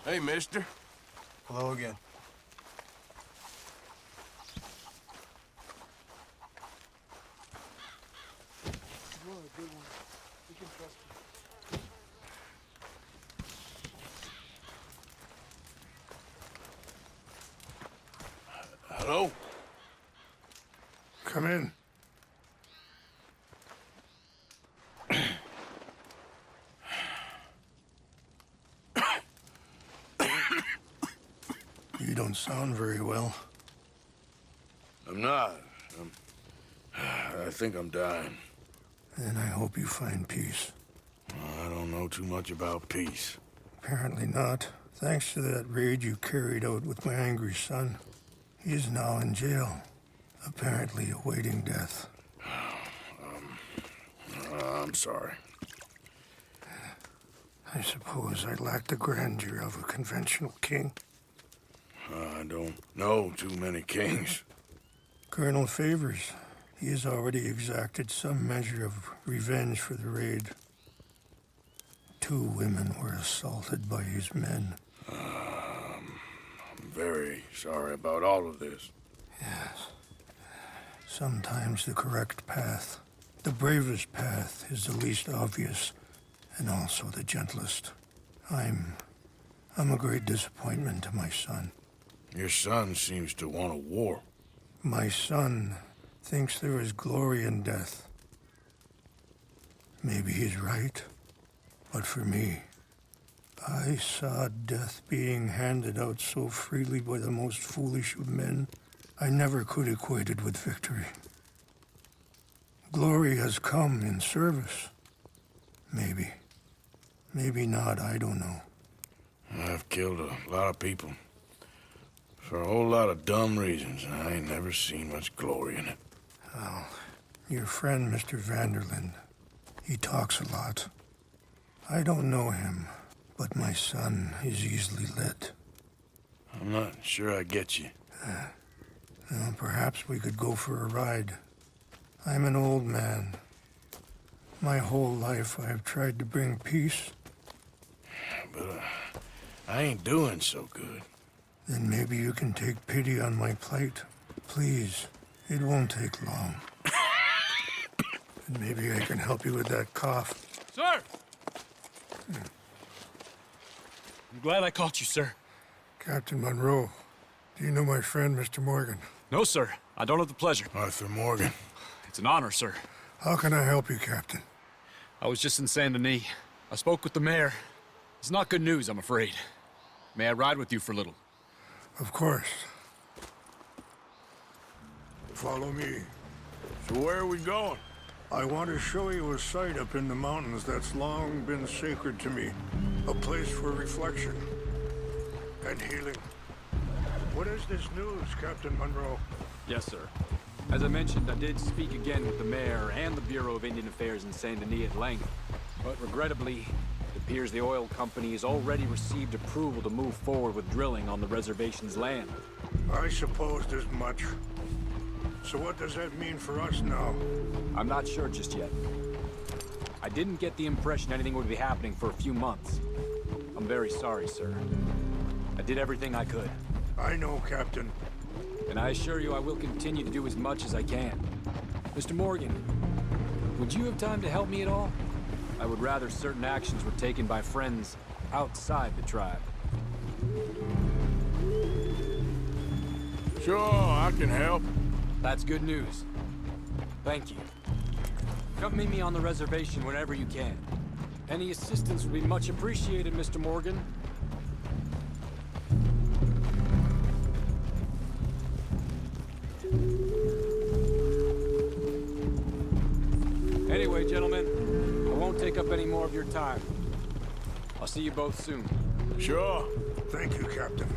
Hey, mister. Hello again. You're a good one. We can trust you. Hello? Come in. You don't sound very well. I'm not. I think I'm dying. Then I hope you find peace. I don't know too much about peace. Apparently not. Thanks to that raid you carried out with my angry son. He is now in jail, apparently awaiting death. I'm sorry. I suppose I lack the grandeur of a conventional king. I don't know too many kings. Colonel Favors, he has already exacted some measure of revenge for the raid. 2 women were assaulted by his men. I'm very sorry about all of this. Yes. Sometimes the correct path, the bravest path, is the least obvious and also the gentlest. I'm a great disappointment to my son. Your son seems to want a war. My son thinks there is glory in death. Maybe he's right, but for me, I saw death being handed out so freely by the most foolish of men, I never could equate it with victory. Glory has come in service. Maybe. Maybe not, I don't know. I've killed a lot of people. For a whole lot of dumb reasons, and I ain't never seen much glory in it. Well, your friend, Mr. Vanderlyn, he talks a lot. I don't know him, but my son is easily led. I'm not sure I get you. Well, perhaps we could go for a ride. I'm an old man. My whole life I have tried to bring peace. But I ain't doing so good. Then maybe you can take pity on my plight. Please, it won't take long. And maybe I can help you with that cough. Sir! I'm glad I caught you, sir. Captain Monroe, do you know my friend, Mr. Morgan? No, sir. I don't have the pleasure. Arthur Morgan. It's an honor, sir. How can I help you, Captain? I was just in Saint Denis. I spoke with the mayor. It's not good news, I'm afraid. May I ride with you for a little? Of course. Follow me. So where are we going? I want to show you a site up in the mountains that's long been sacred to me. A place for reflection and healing. What is this news, Captain Monroe? Yes, sir. As I mentioned, I did speak again with the mayor and the Bureau of Indian Affairs in Saint Denis at length. But regrettably, it appears the oil company has already received approval to move forward with drilling on the reservation's land. I supposed as much. So what does that mean for us now? I'm not sure just yet. I didn't get the impression anything would be happening for a few months. I'm very sorry, sir. I did everything I could. I know, Captain. And I assure you I will continue to do as much as I can. Mr. Morgan, would you have time to help me at all? I would rather certain actions were taken by friends outside the tribe. Sure, I can help. That's good news. Thank you. Come meet me on the reservation whenever you can. Any assistance would be much appreciated, Mr. Morgan. Anyway, gentlemen, I won't take up any more of your time. I'll see you both soon. Sure. Thank you, Captain.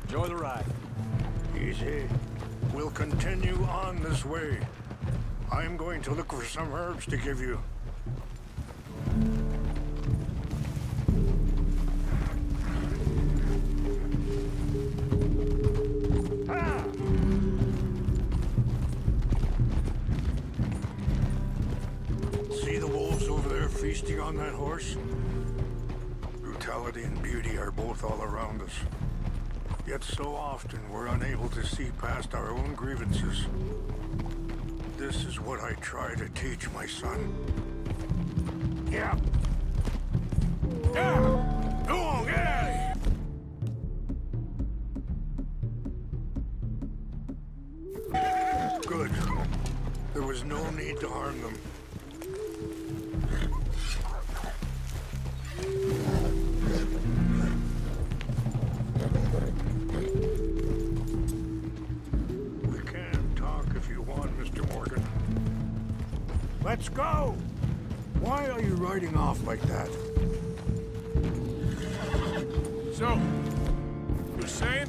Enjoy the ride. Easy. We'll continue on this way. I'm going to look for some herbs to give you. Ah! See the wolves over there feasting on that horse? Brutality reality and beauty are both all around us. Yet so often we're unable to see past our own grievances. This is what I try to teach my son. Yeah. Yeah! Go on, get out of here! Good. There was no need to harm them. We can talk if you want, Mr. Morgan. Let's go! Why are you riding off like that? So, you saying?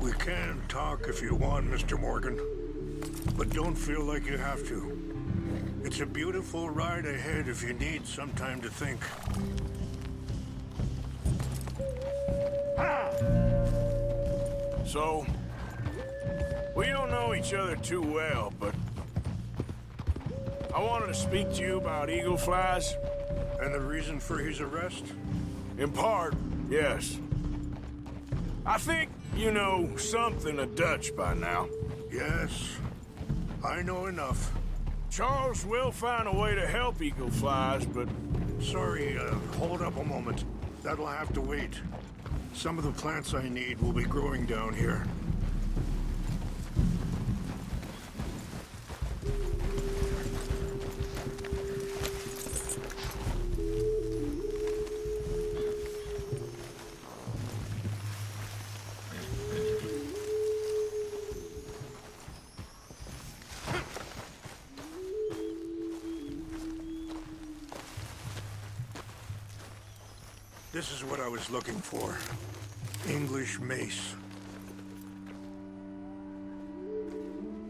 We can talk if you want, Mr. Morgan. But don't feel like you have to. It's a beautiful ride ahead if you need some time to think. So, we don't know each other too well, but I wanted to speak to you about eagle flies. And the reason for his arrest? In part, yes. I think you know something of Dutch by now. Yes, I know enough. Charles will find a way to help eagle flies, but Sorry, hold up a moment. That'll have to wait. Some of the plants I need will be growing down here. This is what I was looking for. English mace.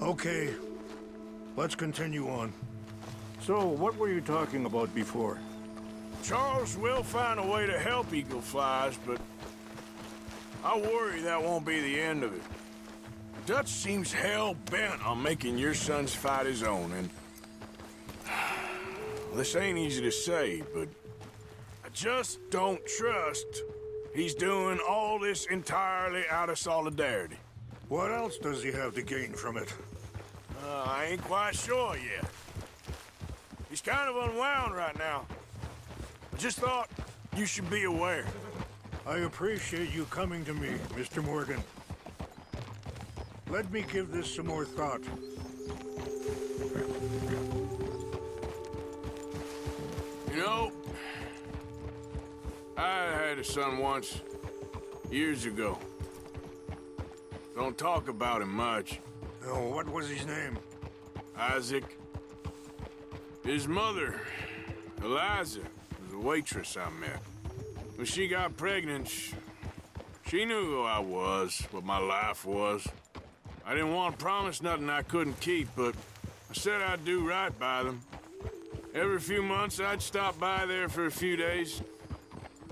Okay, let's continue on. So, what were you talking about before? Charles will find a way to help eagle flies, but I worry that won't be the end of it. Dutch seems hell-bent on making your son's fight his own, and this ain't easy to say, but I just don't trust he's doing all this entirely out of solidarity. What else does he have to gain from it? I ain't quite sure yet. He's kind of unwound right now. I just thought you should be aware. I appreciate you coming to me, Mr. Morgan. Let me give this some more thought. You know, I had a son once, years ago. Don't talk about him much. Oh, what was his name? Isaac. His mother, Eliza, was a waitress I met. When she got pregnant, she knew who I was, what my life was. I didn't want to promise nothing I couldn't keep, but I said I'd do right by them. Every few months, I'd stop by there for a few days.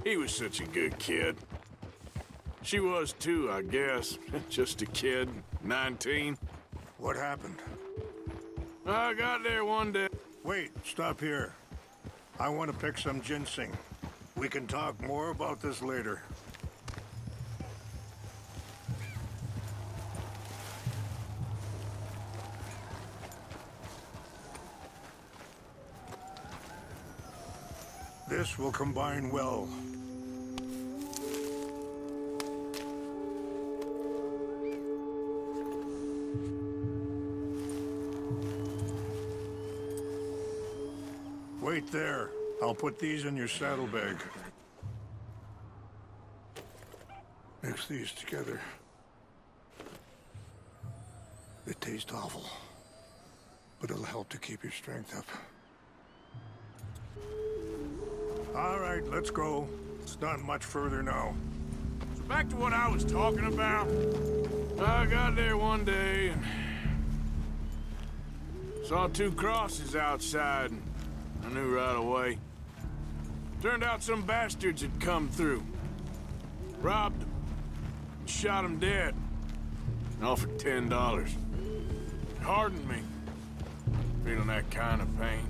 He was such a good kid. She was too, I guess. Just a kid, 19. What happened? I got there one day. Wait, stop here. I want to pick some ginseng. We can talk more about this later. This will combine well. Wait there. I'll put these in your saddlebag. Mix these together. They taste awful, but it'll help to keep your strength up. All right, let's go. It's not much further now. So back to what I was talking about. I got there one day and saw two crosses outside, and I knew right away. Turned out some bastards had come through. Robbed them. Shot them dead. And offered $10. It hardened me. Feeling that kind of pain.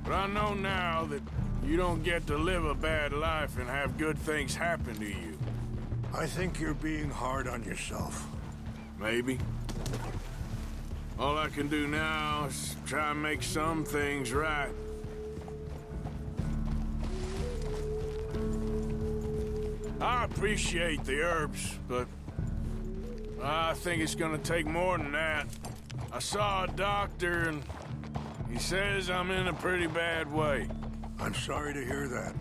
But I know now that You don't get to live a bad life and have good things happen to you. I think you're being hard on yourself. Maybe. All I can do now is try and make some things right. I appreciate the herbs, but I think it's gonna take more than that. I saw a doctor and he says I'm in a pretty bad way. I'm sorry to hear that.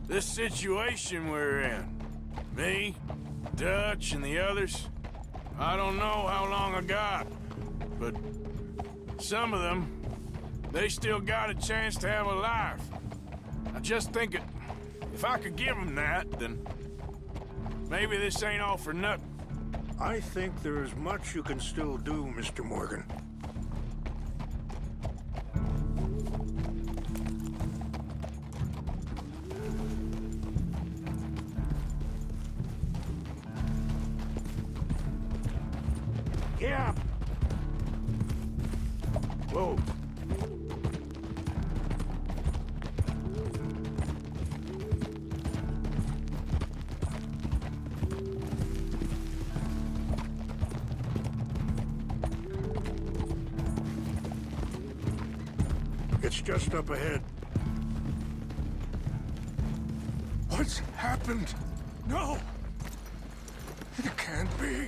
This situation we're in, me, Dutch, and the others, I don't know how long I got, but some of them, they still got a chance to have a life. I just think if I could give them that, then maybe this ain't all for nothing. I think there is much you can still do, Mr. Morgan. Yeah. Whoa. It's just up ahead. What's happened? No! It can't be.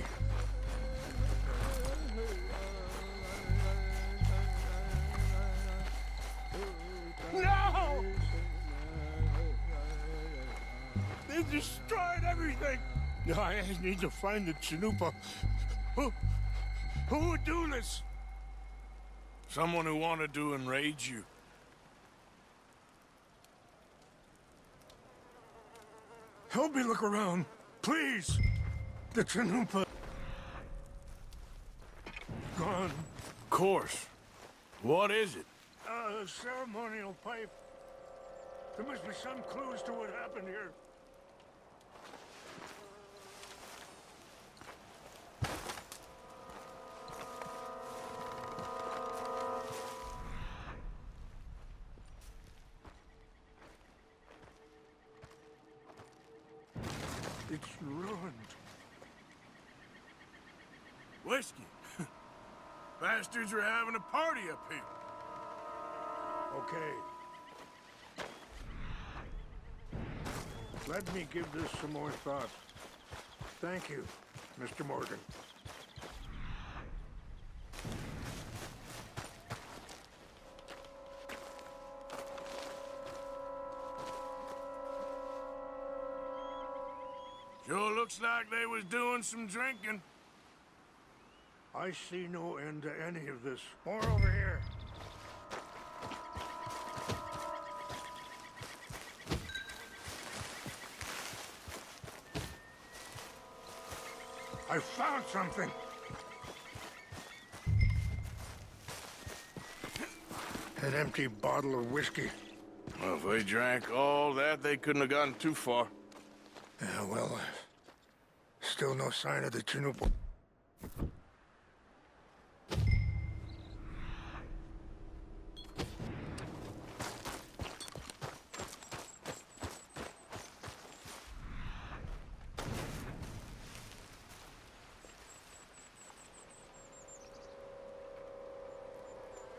No! They destroyed everything! I need to find the Chanupa. Who would do this? Someone who wanted to enrage you. Help me look around, please. The Chanupa. Gone. Of course. What is it? A ceremonial pipe. There must be some clues to what happened here. It's ruined. Whiskey. Bastards are having a party up here. Okay. Let me give this some more thought. Thank you, Mr. Morgan. Sure looks like they was doing some drinking. I see no end to any of this. More over here. I found something. An empty bottle of whiskey. Well, if they drank all that, they couldn't have gotten too far. Yeah, well, still no sign of the Chanupa.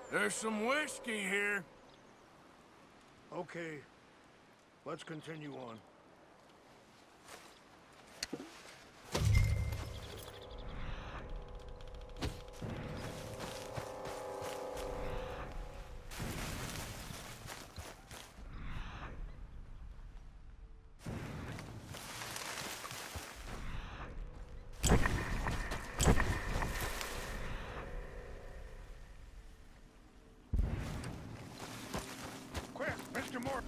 There's some whiskey here. Okay, let's continue on. Quick, Mr. Moore.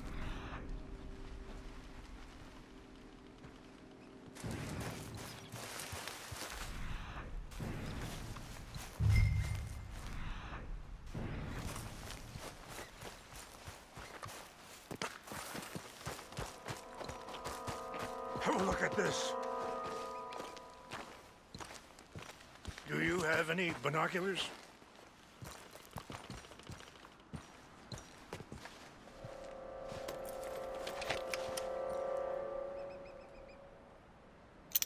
Have a look at this. Do you have any binoculars?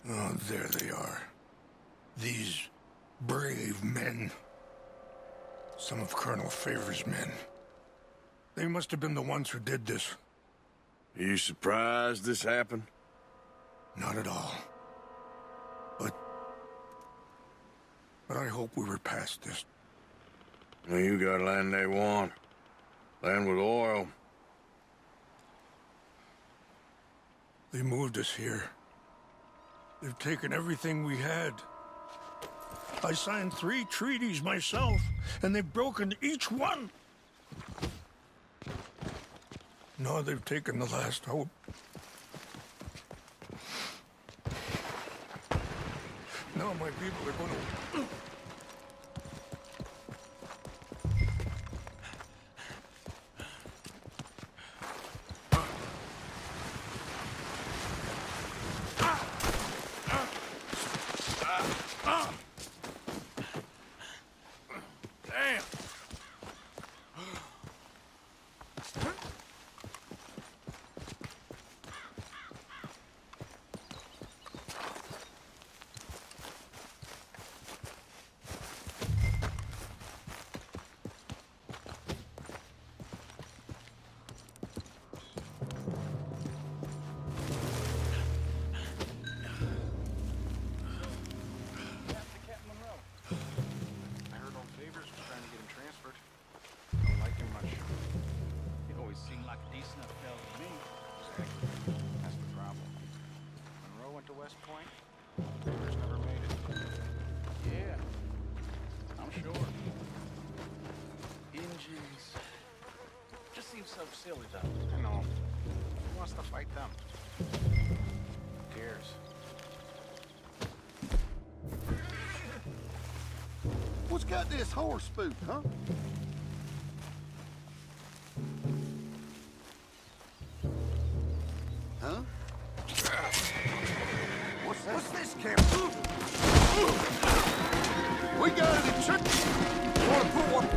Oh, there they are. These brave men. Some of Colonel Favor's men. They must have been the ones who did this. Are you surprised this happened? Not at all. But I hope we were past this. Well, you got land they want. Land with oil. They moved us here. They've taken everything we had. I signed 3 treaties myself, and they've broken each one. Now they've taken the last hope. Now my people are going to... Damn! So silly, though. I know. Who wants to fight them? Who cares? What's got this horse spooked, huh? Huh? What's that? What's this, Captain? We got it in check. Wanna put one?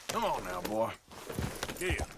Come on now, boy. Yeah.